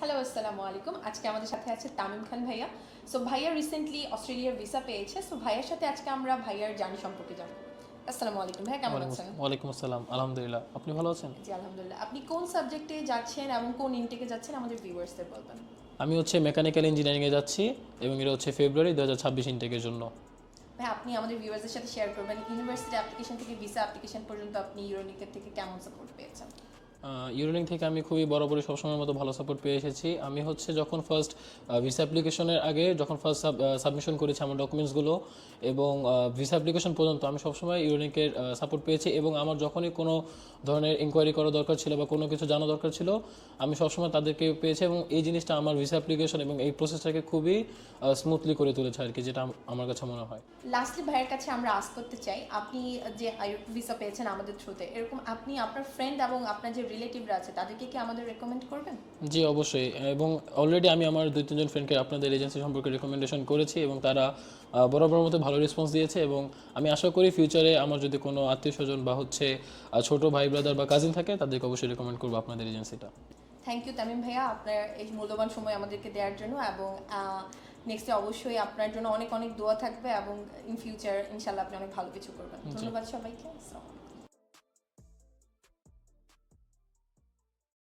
Hello, আসসালামু আলাইকুম। আজকে আমাদের সাথে আছে তামিম খান ভাইয়া। সো ভাইয়া রিসেন্টলি অস্ট্রেলিয়ার ভিসা পেয়েছে। সো ভাইয়ার সাথে আজকে আমরা ভাইয়ার জার্নি সম্পর্কে জানবো। আসসালামু আলাইকুম ভাইয়া, কেমন আছেন? ওয়ালাইকুম আসসালাম, আলহামদুলিল্লাহ। আপনি ভালো আছেন? জি আলহামদুলিল্লাহ। আপনি কোন সাবজেক্টে যাচ্ছেন এবং কোন ইনটেকে যাচ্ছেন আমাদের ভিউয়ার্সদের বলবেন। আমি মেকানিক্যাল ইঞ্জিনিয়ারিংয়ে যাচ্ছি এবং এটা ফেব্রুয়ারি 2026 ইনটেকের জন্য। ভাই আপনি আমাদের ভিউয়ার্সদের সাথে শেয়ার করবেন ইউনিভার্সিটি অ্যাপ্লিকেশন থেকে ভিসা অ্যাপ্লিকেশন পর্যন্ত আপনি ইউরোনিকের থেকে কেমন সাপোর্ট পেয়েছেন। ইউরোলিঙ্ক থেকে আমি খুবই বরাবরই সবসময়ের মতো ভালো সাপোর্ট পেয়ে এসেছি। আমি যখন ফার্স্ট ভিসা অ্যাপ্লিকেশনের আগে যখন ফার্স্ট সাবমিশন করেছি আমার ডকুমেন্টসগুলো এবং ভিসা অ্যাপ্লিকেশন পর্যন্ত আমি সবসময় ইউরোলিঙ্কের সাপোর্ট পেয়েছি এবং আমার যখনই কোনো ধরনের ইনকোয়ারি করা দরকার ছিল বা কোনো কিছু জানা দরকার ছিল আমি সবসময় তাদেরকে পেয়েছি এবং এই জিনিসটা আমার ভিসা অ্যাপ্লিকেশন এবং এই প্রসেসটাকে খুবই স্মুথলি করে তুলেছে আর কি, যেটা আমার কাছে মনে হয়। লাস্টলি ভাইয়ের কাছে আমরা আস্ক করতে চাই, আপনি যে ভিসা পেয়েছেন আমাদের থ্রুতে, এরকম আপনি আপনার ফ্রেন্ড এবং আপনার যে রিলেটিভরা আছে তাদেরকে কি আমাদের রেকমেন্ড করবেন? জি অবশ্যই, এবং অলরেডি আমি আমার 2-3 জন ফ্রেন্ডকে আপনাদের এজেন্সি সম্পর্কে রেকমেন্ডেশন করেছি এবং তারা বরাবর মতো ভালো রেসপন্স দিয়েছে এবং আমি আশা করি ফিউচারে আমার যদি কোনো আত্মীয় স্বজন বা ছোট ভাই ব্রাদার বা কাজিন থাকে তাদেরকে অবশ্যই রেকমেন্ড করবো আপনাদের এজেন্সিটা। থ্যাংক ইউ তামিম ভাইয়া, আপনার এই মূল্যবান সময় আমাদেরকে দেওয়ার জন্য, এবং নেক্সটে অবশ্যই আপনার জন্য অনেক অনেক দোয়া থাকবে এবং ইন ফিউচার ইনশাল্লাহ আপনি অনেক ভালো কিছু করবেন। ধন্যবাদ সবাইকে। আসসালামু আলাইকুম।